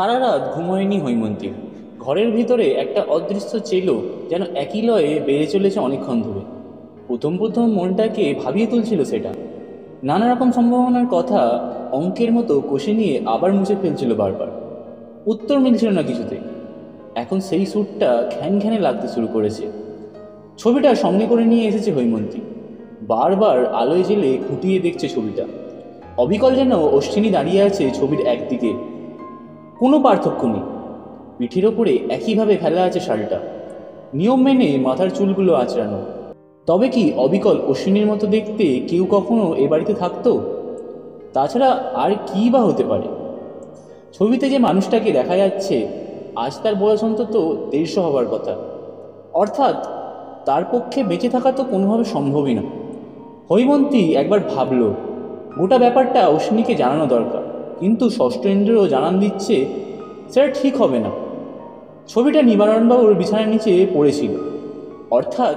সারা রাত ঘুমোয়নি হৈমন্তীর। ঘরের ভিতরে একটা অদৃশ্য চেলো যেন একই লয়ে বেড়ে চলেছে অনেকক্ষণ ধরে। প্রথম প্রথম মনটাকে ভাবিয়ে তুলছিল সেটা। নানা রকম সম্ভাবনার কথা অঙ্কের মতো কষে নিয়ে আবার মুছে ফেলছিল বারবার। উত্তর মিলছিল না কিছুতে। এখন সেই সুরটা ঘ্যান ঘ্যানে লাগতে শুরু করেছে। ছবিটা সঙ্গে করে নিয়ে এসেছে হৈমন্তী। বারবার আলোয় জেলে খুঁটিয়ে দেখছে ছবিটা। অবিকল যেন অশ্বিনী দাঁড়িয়ে আছে ছবির একদিকে। কোনো পার্থক্য নেই। পিঠের ওপরে একইভাবে ফেলা আছে শালটা, নিয়ম মেনে মাথার চুলগুলো আঁচড়ানো। তবে কি অবিকল অশ্বিনীর মতো দেখতে কেউ কখনো এ বাড়িতে থাকতো? তাছাড়া আর কী বা হতে পারে? ছবিতে যে মানুষটাকে দেখা যাচ্ছে আজ তার বয়স অন্তত 150 হবার কথা। অর্থাৎ তার পক্ষে বেঁচে থাকা তো কোনোভাবে সম্ভবই না। হৈমন্তী একবার ভাবল গোটা ব্যাপারটা অশ্বিনীকে জানানো দরকার, কিন্তু ষষ্ঠ ইন্দ্রিয় জানান দিচ্ছে সেটা ঠিক হবে না। ছবিটা নিবারণবাবুর বিছানার নিচে পড়েছিল, অর্থাৎ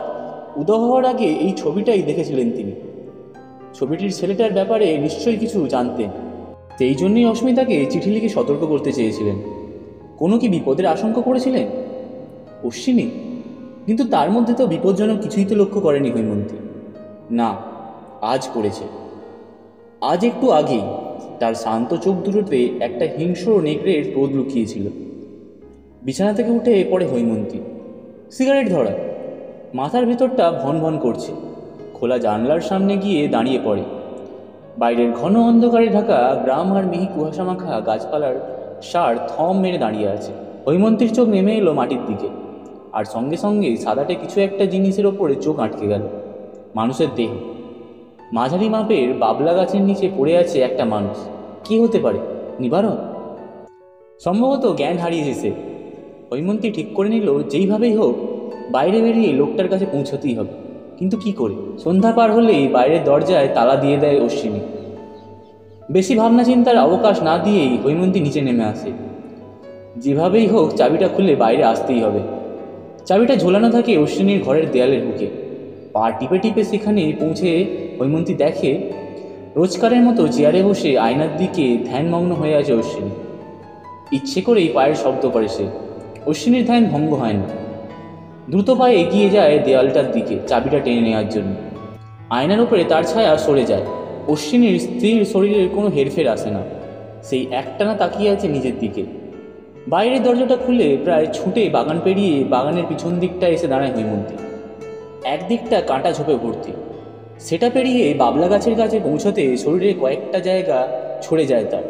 উদয় হওয়ার আগে এই ছবিটাই দেখেছিলেন তিনি। ছবিটির ছেলেটার ব্যাপারে নিশ্চয়ই কিছু জানতেন। সেই জন্যই অস্মিতাকে চিঠি লিখে সতর্ক করতে চেয়েছিলেন। কোনো কি বিপদের আশঙ্কা করেছিলেন অশ্বিনী? কিন্তু তার মধ্যে তো বিপজ্জনক কিছুই তো লক্ষ্য করেনি হৈমন্তী। না, আজ করেছে। আজ একটু আগেই তার শান্ত চোখ দুটোতে একটা হিংস্র নেকড়ের ক্রোধ লুকিয়েছিল। বিছানা থেকে উঠে পড়ে হৈমন্তী। সিগারেট ধরা, মাথার ভেতরটা ভন ভন করছে। খোলা জানলার সামনে গিয়ে দাঁড়িয়ে পড়ে। বাইরের ঘন অন্ধকারে ঢাকা গ্রাম আর মিহি কুয়াশা মাখা গাছপালার সার থম মেরে দাঁড়িয়ে আছে। হৈমন্তীর চোখ নেমে এলো মাটির দিকে, আর সঙ্গে সঙ্গে সাদাটে কিছু একটা জিনিসের ওপরে চোখ আটকে গেল। মানুষের দেহ। মাঝারি মাপের বাবলা গাছের নিচে পড়ে আছে একটা মানুষ। কি হতে পারে? নিবারণ? সম্ভবত জ্ঞান হারিয়েছে সে। হৈমন্তী ঠিক করে নিল যেইভাবেই হোক বাইরে বেরিয়ে লোকটার কাছে পৌঁছতেই হবে। কিন্তু কি করে? সন্ধ্যা পার হলেই বাইরের দরজায় তালা দিয়ে দেয় অশ্বিনী। বেশি ভাবনা চিন্তার অবকাশ না দিয়েই হৈমন্তী নিচে নেমে আসে। যেভাবেই হোক চাবিটা খুলে বাইরে আসতেই হবে। চাবিটা ঝোলানো থাকে অশ্বিনীর ঘরের দেয়ালের বুকে। পা টিপে টিপে সেখানে পৌঁছে হৈমন্তী দেখে রোজকারের মতো চেয়ারে বসে আয়নার দিকে ধ্যানমগ্ন হয়ে আছে অশ্বিনী। ইচ্ছে করেই পায়ের শব্দ করে সে। অশ্বিনীর ধ্যান ভঙ্গ হয় না। দ্রুত পায়ে এগিয়ে যায় দেওয়ালটার দিকে চাবিটা টেনে নেওয়ার জন্য। আয়নার উপরে তার ছায়া সরে যায়। অশ্বিনীর স্থির শরীরের কোনো হেরফের আসে না। সেই একটানা তাকিয়ে আছে নিজের দিকে। বাইরের দরজাটা খুলে প্রায় ছুটে বাগান পেরিয়ে বাগানের পিছন দিকটা এসে দাঁড়ায় হৈমন্তী। একদিকটা কাঁটা ঝোপে ভর্তি। সেটা পেরিয়ে বাবলা গাছের কাছে পৌঁছতে শরীরে কয়েকটা জায়গা ছড়ে যায় তার।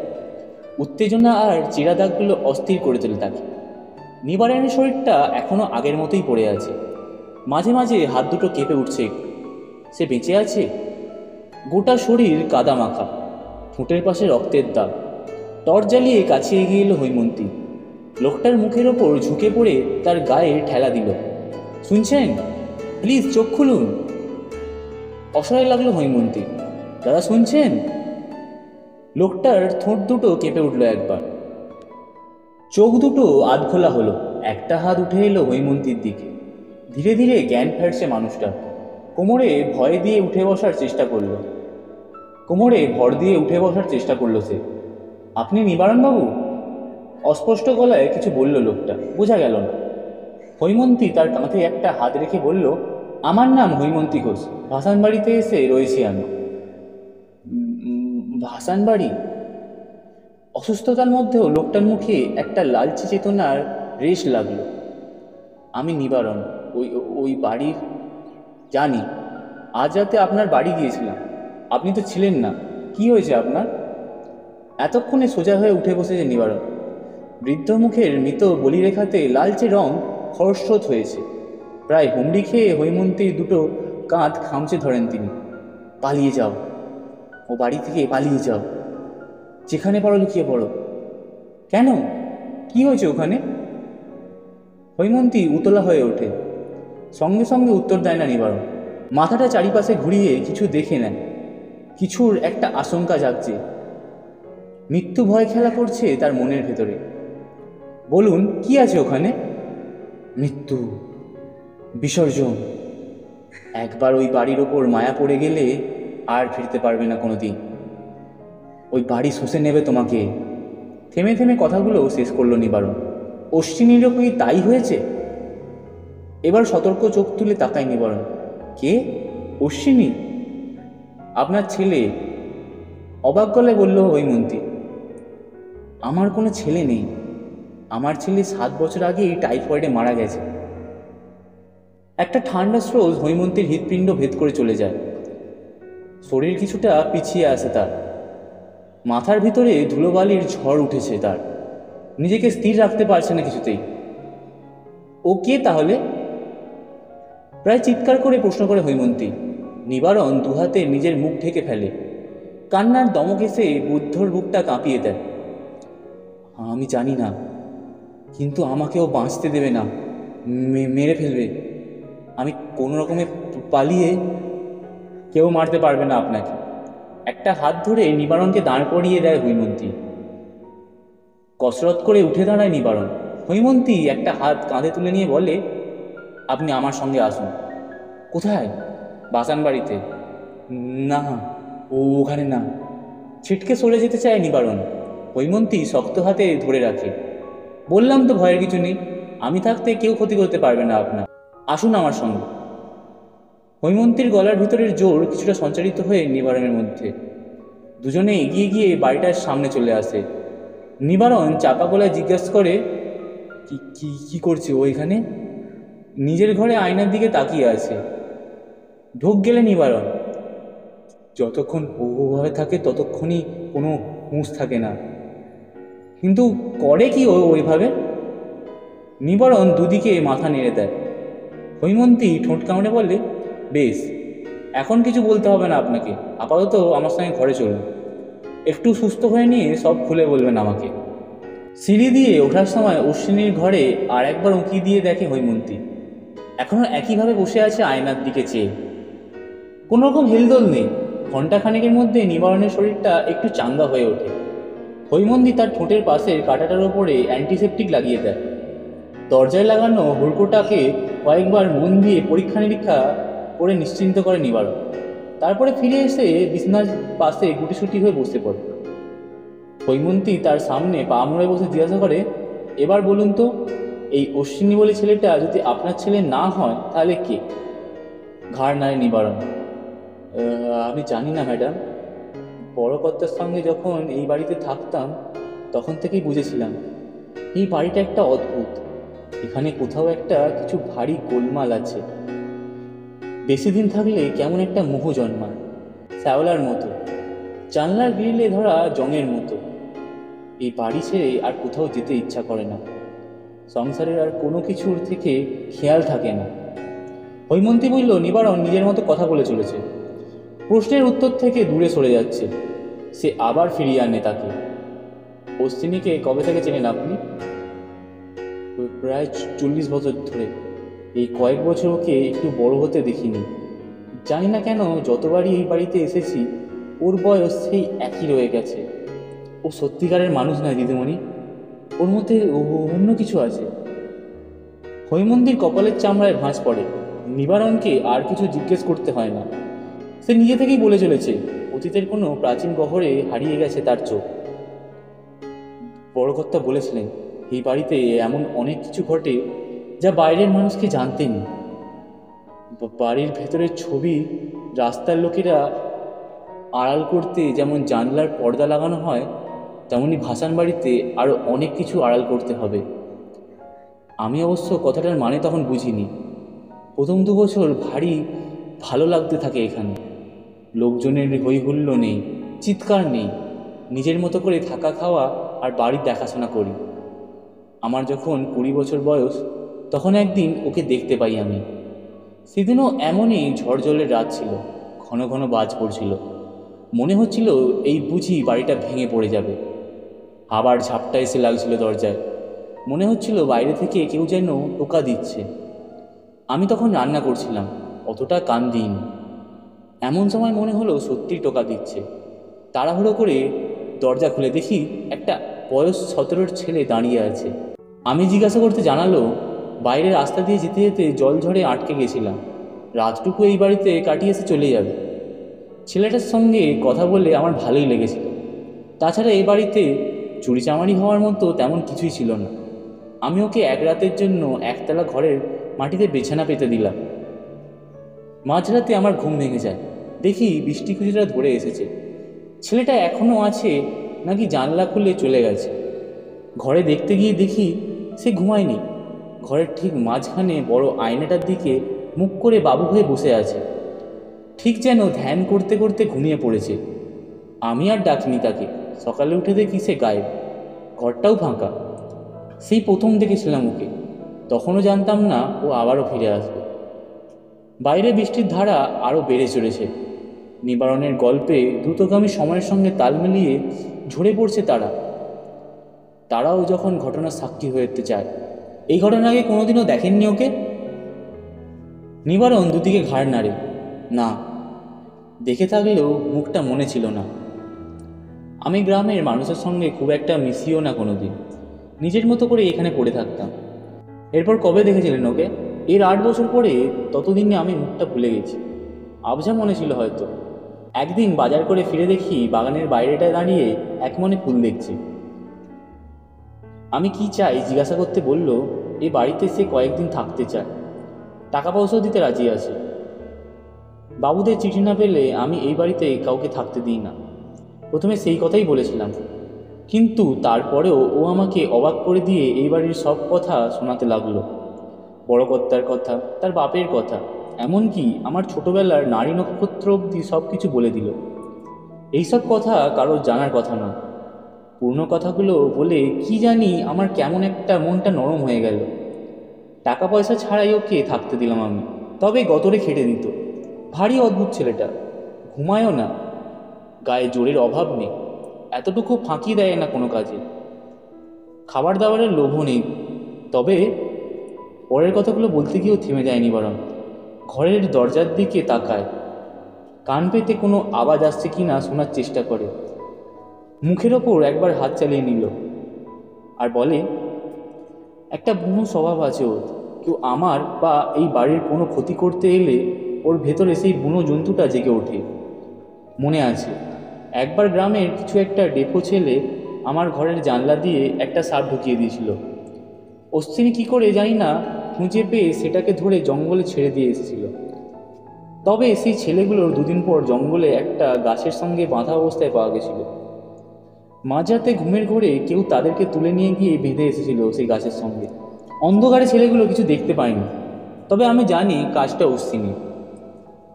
উত্তেজনা আর চেরা দাগগুলো অস্থির করে তোলে তাকে। নিবারণের শরীরটা এখনও আগের মতোই পড়ে আছে। মাঝে মাঝে হাত দুটো কেঁপে উঠছে। সে বেঁচে আছে? গোটা শরীর কাদা মাখা, ঠোঁটের পাশে রক্তের দাগ। টর্চ জ্বালিয়ে কাছে এগিয়ে এলো হৈমন্তী। লোকটার মুখের ওপর ঝুঁকে পড়ে তার গায়ে ঠেলা দিল। শুনছেন? প্লিজ চোখ খুলুন। অসহায় লাগলো হৈমন্তী। দাদা শুনছেন? লোকটার ঠোঁট দুটো কেঁপে উঠল একবার। চোখ দুটো আধখোলা হলো। একটা হাত উঠে এলো হৈমন্তীর দিকে। ধীরে ধীরে জ্ঞান ফেরছে মানুষটা। কোমরে ভয় দিয়ে উঠে বসার চেষ্টা করলো। কোমরে ভর দিয়ে উঠে বসার চেষ্টা করলো সে। আপনি নিবারণবাবু? অস্পষ্ট গলায় কিছু বলল লোকটা, বোঝা গেল না। হৈমন্তী তার কাঁধে একটা হাত রেখে বলল, আমার নাম হৈমন্তী ঘোষ। ভাসান বাড়িতে এসে রয়েছি আমি। ভাসান বাড়ি? অসুস্থতার মধ্যেও লোকটার মুখে একটা লালচে চেতনার রেশ লাগলো। আমি নিবারণ, ওই ওই বাড়ির। জানি, আজ রাতে আপনার বাড়ি গিয়েছিলাম। আপনি তো ছিলেন না। কি হয়েছে আপনার? এতক্ষণে সোজা হয়ে উঠে বসেছে নিবারণ। বৃদ্ধ মুখের মৃত বলিরেখাতে লালচে রং খরস্রোত হয়েছে। প্রায় হুমড়ি খেয়ে হৈমন্তীর দুটো কাঁধ খামচে ধরেন তিনি। পালিয়ে যাও, ও বাড়ি থেকে পালিয়ে যাও। যেখানে পারো লুকিয়ে পড়ো। কেন? কি হয়েছে ওখানে? হৈমন্তী উতলা হয়ে ওঠে। সঙ্গে সঙ্গে উত্তর দেয় না নিবারণ। মাথাটা চারিপাশে ঘুরিয়ে কিছু দেখে নেয়। কিছুর একটা আশঙ্কা জাগছে। মৃত্যু ভয় খেলা করছে তার মনের ভেতরে। বলুন, কি আছে ওখানে? মৃত্যু, বিসর্জন। একবার ওই বাড়ির ওপর মায়া পড়ে গেলে আর ফিরতে পারবে না কোনো দিন। ওই বাড়ি শুষে নেবে তোমাকে, থেমে থেমে কথাগুলো শেষ করলো নিবারণ। অশ্বিনীরও কি তাই হয়েছে? এবার সতর্ক চোখ তুলে তাকায় নিবারণ। কে? অশ্বিনী? আপনার ছেলে, অবাক গলায় বলল হৈমন্তী। আমার কোনো ছেলে নেই। আমার ছেলে 7 বছর আগেই টাইফয়েডে মারা গেছে। একটা ঠান্ডা স্রোত হৈমন্তীর হৃৎপিণ্ড ভেদ করে চলে যায়। শরীর কিছুটা পিছিয়ে আসে তার। মাথার ভিতরে ধুলোবালির ঝড় উঠেছে তার। নিজেকে স্থির রাখতে পারছে না কিছুতেই। ও কে তাহলে? প্রায় চিৎকার করে প্রশ্ন করে হৈমন্তী। নিবারণ দুহাতে নিজের মুখ ঢেকে ফেলে। কান্নার দমক এসে বুদ্ধর বুকটা কাঁপিয়ে দেয়। আমি জানি না, কিন্তু আমাকেও বাঁচতে দেবে না, মেরে ফেলবে। আমি কোনো রকমে পালিয়ে। কেউ মারতে পারবে না আপনাকে। একটা হাত ধরে নিবারণকে দাঁড় করিয়ে দেয় হৈমন্তী। কসরত করে উঠে দাঁড়ায় নিবারণ। হৈমন্তী একটা হাত কাঁধে তুলে নিয়ে বলে, আপনি আমার সঙ্গে আসুন। কোথায়? বাসান বাড়িতে। না, ওখানে না। ছিটকে সরে যেতে চায় নিবারণ। হৈমন্তী শক্ত হাতে ধরে রাখে। বললাম তো ভয়ের কিছু নেই। আমি থাকতে কেউ ক্ষতি করতে পারবে না আপনার। আসুন আমার সঙ্গে। হৈমন্তীর গলার ভিতরের জোর কিছুটা সঞ্চারিত হয়ে নিবারণের মধ্যে। দুজনে এগিয়ে গিয়ে বাড়িটার সামনে চলে আসে। নিবারণ চাপা গলায় জিজ্ঞাসা করে, কি কি কি করছে ও এখানে? নিজের ঘরে আয়নার দিকে তাকিয়ে আছে। ঢোক গেলে নিবারণ। যতক্ষণ ওভাবে থাকে ততক্ষণই কোনো হুঁশ থাকে না। কিন্তু করে কি ও ওইভাবে? নিবারণ দুদিকে মাথা নেড়ে দেয়। হৈমন্তী ঠোঁট কামড়ে বলে, বেশ, এখন কিছু বলতে হবে না আপনাকে। আপাতত আমার সঙ্গে ঘরে চলুন। একটু সুস্থ হয়ে নিয়ে সব খুলে বলবেন আমাকে। সিঁড়ি দিয়ে ওঠার সময় অশ্বিনীর ঘরে আর একবার উঁকি দিয়ে দেখে হৈমন্তী এখনও একইভাবে বসে আছে আয়নার দিকে চেয়ে। কোনো রকম হেলদোল নেই। ঘণ্টাখানেকের মধ্যে নিবারণের শরীরটা একটু চাঙ্গা হয়ে ওঠে। হৈমন্তী তার ঠোঁটের পাশের কাঁটাটার ওপরে অ্যান্টিসেপটিক লাগিয়ে দেয়। দরজায় লাগানো হুড়কোটাকে কয়েকবার মন দিয়ে পরীক্ষা নিরীক্ষা করে নিশ্চিন্ত করে নিবারণ। তারপরে ফিরে এসে বিছনার পাশে গুটিসুটি হয়ে বসে পড়ে। হৈমন্তী তার সামনে পা মুড়ে বসে জিজ্ঞাসা করে, এবার বলুন তো, এই অশ্বিনী বলে ছেলেটা যদি আপনার ছেলে না হয় তাহলে কে? ঘাড় নাড়ে নিবারণ। আমি জানি না ম্যাডাম। বড় কর্তার সঙ্গে যখন এই বাড়িতে থাকতাম তখন থেকেই বুঝেছিলাম এই বাড়িটা একটা অদ্ভুত। এখানে কোথাও একটা কিছু ভারী গোলমাল আছে। বেশি দিন থাকলে কেমন একটা মোহ জন্মায়, শ্যাওলার মতো, জানলার গ্রিলে ধরা জংয়ের মতো। এই বাড়ি ছেড়ে আর কোথাও যেতে ইচ্ছা করে না। সংসারের আর কোনো কিছুর থেকে খেয়াল থাকে না। হৈমন্তী বলল, নিবারণ নিজের মতো কথা বলে চলেছে। প্রশ্নের উত্তর থেকে দূরে সরে যাচ্ছে। সে আবার ফিরিয়ে আনে তাকে। অশ্বিনীকে কবে থেকে চেনেন আপনি? প্রায় 40 বছর ধরে। এই কয়েক বছর ওকে একটু বড় হতে দেখিনি। জানি না কেন যতবারই এই বাড়িতে এসেছি ওর বয়স সেই একই রয়ে গেছে। ও সত্যিকারের মানুষ নয় দিদিমণি। ওর মধ্যে অন্য কিছু আছে। হৈমন্তীর কপালের চামড়ায় ভাঁজ পড়ে। নিবারণকে আর কিছু জিজ্ঞেস করতে হয় না। সে নিজে থেকেই বলে চলেছে অতীতের কোনো প্রাচীন গহ্বরে হারিয়ে গেছে তার চোখ। বড় কর্তা বলেছিলেন এই বাড়িতে এমন অনেক কিছু ঘটে যা বাইরের মানুষকে জানতেনি। বাড়ির ভেতরের ছবি রাস্তার লোকেরা আড়াল করতে যেমন জানলার পর্দা লাগানো হয়, তেমনি ভাসান বাড়িতে আরও অনেক কিছু আড়াল করতে হবে। আমি অবশ্য কথাটার মানে তখন বুঝিনি। প্রথম 2 বছর ভারী ভালো লাগতে থাকে এখানে। লোকজনের হইহুল্লো নেই, চিৎকার নেই। নিজের মতো করে থাকা খাওয়া আর বাড়ির দেখাশোনা করি। আমার যখন 20 বছর বয়স তখন একদিন ওকে দেখতে পাই আমি। সেদিনও এমনই ঝড়জলের রাত ছিল। ঘন ঘন বাজ পড়ছিল। মনে হচ্ছিল এই বুঝি বাড়িটা ভেঙে পড়ে যাবে। আবার ঝাপটা এসে লাগছিল দরজায়। মনে হচ্ছিল বাইরে থেকে কেউ যেন টোকা দিচ্ছে। আমি তখন রান্না করছিলাম, অতটা কান দিইনি। এমন সময় মনে হলো সত্যি টোকা দিচ্ছে। তাড়াহুড়ো করে দরজা খুলে দেখি একটা বয়স 17-র ছেলে দাঁড়িয়ে আছে। আমি জিজ্ঞাসা করতে জানালো, বাইরে রাস্তা দিয়ে যেতে যেতে জল ঝড়ে আটকে গেছিলাম, রাতটুকু এই বাড়িতে কাটিয়ে এসে চলে যাবে। ছেলেটার সঙ্গে কথা বলে আমার ভালোই লেগেছিল। তাছাড়া এ বাড়িতে চুরিচামারি হওয়ার মতো তেমন কিছুই ছিল না। আমি ওকে এক রাতের জন্য একতলা ঘরের মাটিতে বিছানা পেতে দিলাম। মাঝরাতে আমার ঘুম ভেঙে যায়, দেখি বৃষ্টি কিছুটা ধরে এসেছে। ছেলেটা এখনও আছে নাকি জানলা খুলে চলে গেছে। ঘরে দেখতে গিয়ে দেখি সে ঘুমায়নি। ঘরের ঠিক মাঝখানে বড় আয়নাটার দিকে মুখ করে বাবু হয়ে বসে আছে, ঠিক যেন ধ্যান করতে করতে ঘুমিয়ে পড়েছে। আমি আর ডাকিনি তাকে। সকালে উঠে দেখি সে গায়েব, ঘরটাও ফাঁকা। সেই প্রথম দেখেছিলাম ওকে, তখনও জানতাম না ও আবারও ফিরে আসবে। বাইরে বৃষ্টির ধারা আরও বেড়ে চলেছে। নিবারণের গল্পে দ্রুতগামী সময়ের সঙ্গে তাল মিলিয়ে ঝরে পড়ছে তারাও যখন ঘটনার সাক্ষী হতে চায়। এই ঘটনা আগে কোনোদিনও দেখেননি ওকে? নিবারণ দুদিকে ঘাড় নাড়ে। না, দেখে থাকলেও মুখটা মনে ছিল না। আমি গ্রামের মানুষের সঙ্গে খুব একটা মিশিও না কোনোদিন, নিজের মতো করে এখানে পড়ে থাকতাম। এরপর কবে দেখেছিলেন ওকে? এর 8 বছর পরে। ততদিনে আমি মুখটা ভুলে গেছি, আবঝা মনে ছিল হয়তো। একদিন বাজার করে ফিরে দেখি বাগানের বাইরেটায় দাঁড়িয়ে একমনে ফুল দেখছি। আমি কি চাই জিজ্ঞাসা করতে বলল, এ বাড়িতে সে কয়েকদিন থাকতে চায়, টাকা পয়সাও দিতে রাজি আছে। বাবুদের চিঠি না পেলে আমি এই বাড়িতে কাউকে থাকতে দিই না, প্রথমে সেই কথাই বলেছিলাম। কিন্তু তারপরেও ও আমাকে অবাক করে দিয়ে এই বাড়ির সব কথা শোনাতে লাগলো। বড় কর্তার কথা, তার বাপের কথা, এমনকি আমার ছোটবেলার নারী নক্ষত্র অবধি সব কিছু বলে দিল। এইসব কথা কারোর জানার কথা নয়। পূর্ণ কথাগুলো বলে কি জানি আমার কেমন একটা মনটা নরম হয়ে গেল। টাকা পয়সা ছাড়াই ওকে থাকতে দিলাম আমি, তবে গতরে খেটে দিত। ভারী অদ্ভুত ছেলেটা, ঘুমায়ও না, গায়ে জোরের অভাব নেই, এতটুকু ফাঁকি দেয় না কোনো কাজে, খাবার দাবারের লোভও নেই। তবে পরের কথাগুলো বলতে গিয়েও থেমে যায়নি, বরং ঘরের দরজার দিকে তাকায়, কান পেতে কোনো আওয়াজ আসছে কি না শোনার চেষ্টা করে। মুখের ওপর একবার হাত চালিয়ে নিল আর বলে, একটা বুনো স্বভাব আছে ওর। কেউ আমার বা এই বাড়ির কোনো ক্ষতি করতে এলে ওর ভেতরে সেই বুনো জন্তুটা জেগে ওঠে। মনে আছে একবার গ্রামের কিছু একটা ডেপো ছেলে আমার ঘরের জানলা দিয়ে একটা সাপ ঢুকিয়ে দিয়েছিল। অশ্বিনী কী করে জানি না খুঁজে পেয়ে সেটাকে ধরে জঙ্গলে ছেড়ে দিয়ে এসেছিল। তবে সেই ছেলেগুলোর 2 দিন পর জঙ্গলে একটা গাছের সঙ্গে বাঁধা অবস্থায় পাওয়া গেছিল। মাঝরাতে ঘুমের ঘোরে কেউ তাদেরকে তুলে নিয়ে গিয়ে বেঁধে এসেছিল সেই গাছের সঙ্গে। অন্ধকারে ছেলেগুলো কিছু দেখতে পায়নি, তবে আমি জানি কাজটা অশ্বিনী।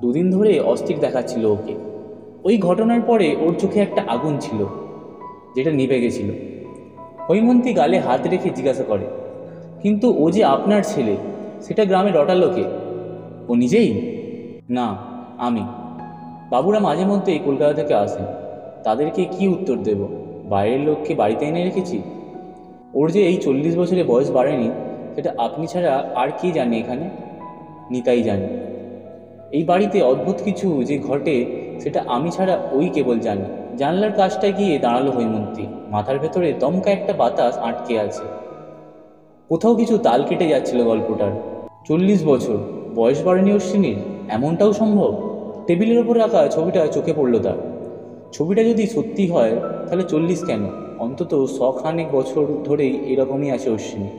2 দিন ধরে অস্থির দেখাচ্ছিল ওকে। ওই ঘটনার পরে ওর চোখে একটা আগুন ছিল, যেটা নিভে গেছিল। হৈমন্তী গালে হাত রেখে জিজ্ঞাসা করে, কিন্তু ও যে আপনার ছেলে, সেটা গ্রামে রটালো কে? ও নিজেই? না, আমি। বাবুরা মাঝে মধ্যে এই কলকাতা থেকে আসেন, তাদেরকে কি উত্তর দেব? বাইরের লোককে বাড়িতে এনে রেখেছি। ওর যে এই 40 বছরে বয়স বাড়েনি, সেটা আপনি ছাড়া আর কে জানে এখানে? নিতাই জানে। এই বাড়িতে অদ্ভুত কিছু যে ঘটে সেটা আমি ছাড়া ওই কেবল জানি। জানলার কাছটা গিয়ে দাঁড়ালো হৈমন্তী। মাথার ভেতরে দমকা একটা বাতাস আটকে আছে, কোথাও কিছু তাল কেটে যাচ্ছিল গল্পটার। 40 বছর বয়স বাড়েনি অশ্বিনীর, এমনটাও সম্ভব? টেবিলের ওপর রাখা ছবিটা চোখে পড়ল তার। ছবিটা যদি সত্যি হয় তাহলে 40 কেন, অন্তত 100 বছর ধরেই এরকমই আছে অশ্বিনী।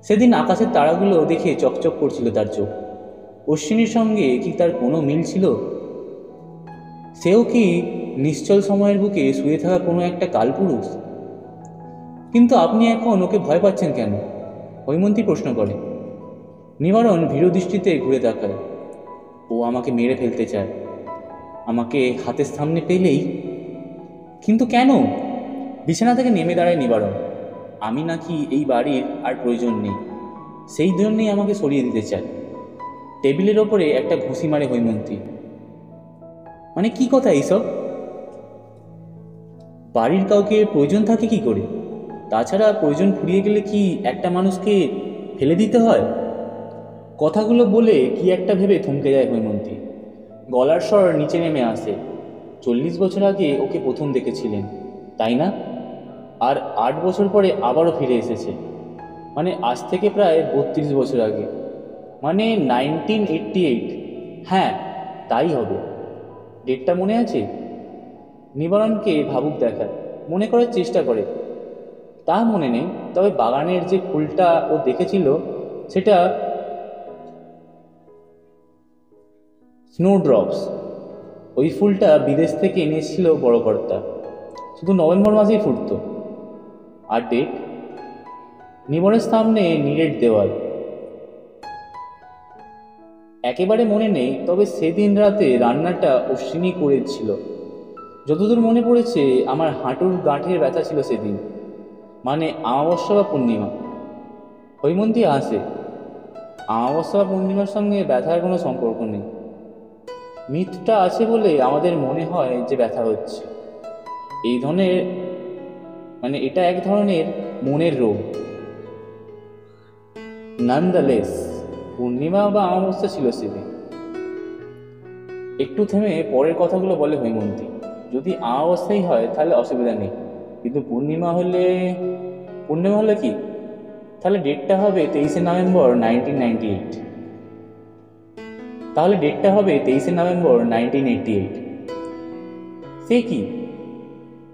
সেদিন আকাশের তারাগুলো দেখে চকচক করছিল তার চোখ। অশ্বিনীর সঙ্গে কি তার কোনো মিল ছিল? সেও কি নিশ্চল সময়ের বুকে শুয়ে থাকা কোনো একটা কালপুরুষ? কিন্তু আপনি এখন ওকে ভয় পাচ্ছেন কেন? হৈমন্তী প্রশ্ন করে। নিবারণ ভীরু দৃষ্টিতে ঘুরে তাকায়। ও আমাকে মেরে ফেলতে চায়, আমাকে হাতের সামনে পেলেই। কিন্তু কেন? বিছানা থেকে নেমে দাঁড়ায় নিবারণ। আমি নাকি এই বাড়ির আর প্রয়োজন নেই, সেই জন্যেই আমাকে সরিয়ে দিতে চায়। টেবিলের ওপরে একটা ঘুষি মারে হৈমন্তী। মানে কি কথা এইসব? বাড়ির কাউকে প্রয়োজন থাকে কি করে? তাছাড়া প্রয়োজন ফুরিয়ে গেলে কি একটা মানুষকে ফেলে দিতে হয়? কথাগুলো বলে কি একটা ভেবে থমকে যায় হৈমন্তী। গলার স্বর নিচে নেমে আসে। 40 বছর আগে ওকে প্রথম দেখেছিলেন, তাই না? আর 8 বছর পরে আবারও ফিরে এসেছে, মানে আজ থেকে প্রায় 32 বছর আগে, মানে 1988। হ্যাঁ, তাই হবে। ডেটটা মনে আছে? নিবারণকে ভাবুক দেখায়, মনে করার চেষ্টা করে। তা মনে নেই, তবে বাগানের যে ফুলটা ও দেখেছিল সেটা স্নোড্রপস। ওই ফুলটা বিদেশ থেকে এনেছিল বড় কর্তা, শুধু নভেম্বর মাসেই ফুটতো। আর ডেট, নিবনের সামনে নীলের দেওয়াল। একেবারে মনে নেই, তবে সেদিন রাতে রান্নাটা অশ্বিনী করেছিল। যতদূর মনে পড়েছে আমার হাঁটুর গাঁঠের ব্যথা ছিল সেদিন, মানে অমাবস্যা বা পূর্ণিমা। হৈমন্তী আসে। অমাবস্যা বা পূর্ণিমার সঙ্গে ব্যথার কোনো সম্পর্ক নেই। মিথটা আছে বলে আমাদের মনে হয় যে ব্যথা হচ্ছে। এই ধরনের এটা এক ধরনের মনের রোগ। নানদালেস, পূর্ণিমা বা অমাবস্যা ছিল সেদিন। একটু থেমে পরের কথাগুলো বলে হৈমন্তী। যদি অমাবস্যাই হয় তাহলে অসুবিধা নেই, কিন্তু পূর্ণিমা হলে কি? তাহলে ডেটটা হবে 23শে নভেম্বর 1998। সে কি,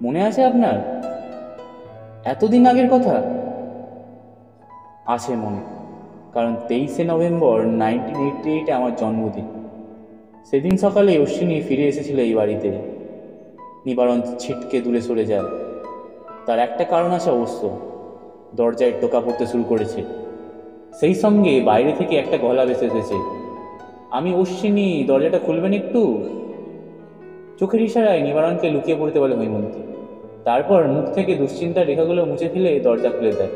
মনে আছে আপনার? এতদিন আগের কথা? আছে মনে, কারণ 23শে নভেম্বর 1988 আমার জন্মদিন। সেদিন সকালে অশ্বিনী ফিরে এসেছিল এই বাড়িতে। নিবারণ ছিটকে দূরে সরে যায়। তার একটা কারণ আছে অবশ্য। দরজায় টোকা পড়তে শুরু করেছে। সেই সঙ্গে বাইরে থেকে একটা গলা ভেসে এসেছে, আমি অশ্বিনী, দরজাটা খুলবেন একটু? চোখের ইশারায় নিবারণকে লুকিয়ে পড়তে বলে হৈমন্তী। তারপর মুখ থেকে দুশ্চিন্তার রেখাগুলো মুছে ফেলে দরজা খুলে দেয়।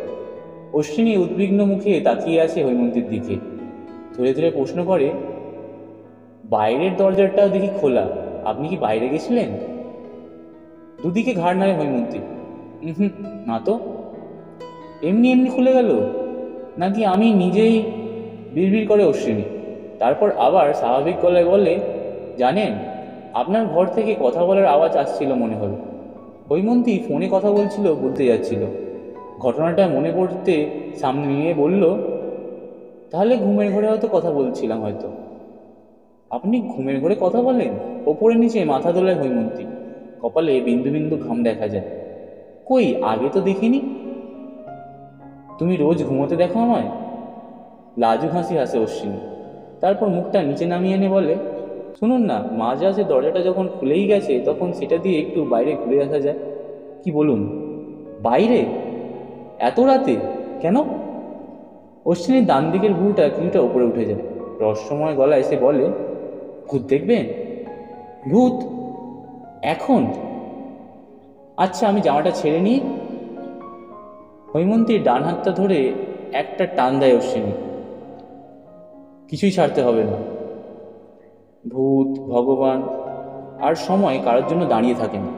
অশ্বিনী উদ্বিগ্ন মুখে তাকিয়ে আছে হৈমন্তীর দিকে। ধীরে ধীরে প্রশ্ন করে, বাইরের দরজাটাও দেখি খোলা, আপনি কি বাইরে গেছিলেন? দুদিকে ঘাড় নাড়ে হৈমন্তী। হুম, না তো। এমনি এমনি খুলে গেল, নাকি আমি নিজেই? বিড়বিড় করে অশ্বিনী। তারপর আবার স্বাভাবিক গলায় বলে, জানেন, আপনার ঘর থেকে কথা বলার আওয়াজ আসছিল মনে হলো। হৈমন্তী ফোনে কথা বলতে যাচ্ছিল। ঘটনাটা মনে পড়তে সামনে নিয়ে বলল, তাহলে ঘুমের ঘরে হয়তো কথা বলছিলাম হয়তো। আপনি ঘুমের ঘরে কথা বলেন? ওপরে নিচে মাথা দোলায় হৈমন্তী। কপালে বিন্দু বিন্দু ঘাম দেখা যায়। কই, আগে তো দেখিনি। তুমি রোজ ঘুমোতে দেখো আমায়? লাজুক হাসি হাসে অশ্বিনী। তারপর মুখটা নিচে নামিয়ে এনে বলে, শুনুন না, মাঝে মাঝে দরজাটা যখন খুলেই গেছে তখন সেটা দিয়ে একটু বাইরে ঘুরে আসা যায়। কি বলুন? বাইরে? এত রাতে? কেন? অশ্বিনীর ডান দিকের ভুরুটা কিছুটা উপরে উঠে যায়। রহস্যময় গলায় সে বলে, ভূত দেখবেন? ভূত? এখন? আচ্ছা, আমি জামাটা ছেড়ে নিই। হৈমন্তীর ডান হাতটা ধরে একটা টান দেয় অশ্বিনী। কিছুই ছাড়তে হবে না। ভূত, ভগবান আর সময় কারোর জন্য দাঁড়িয়ে থাকে না।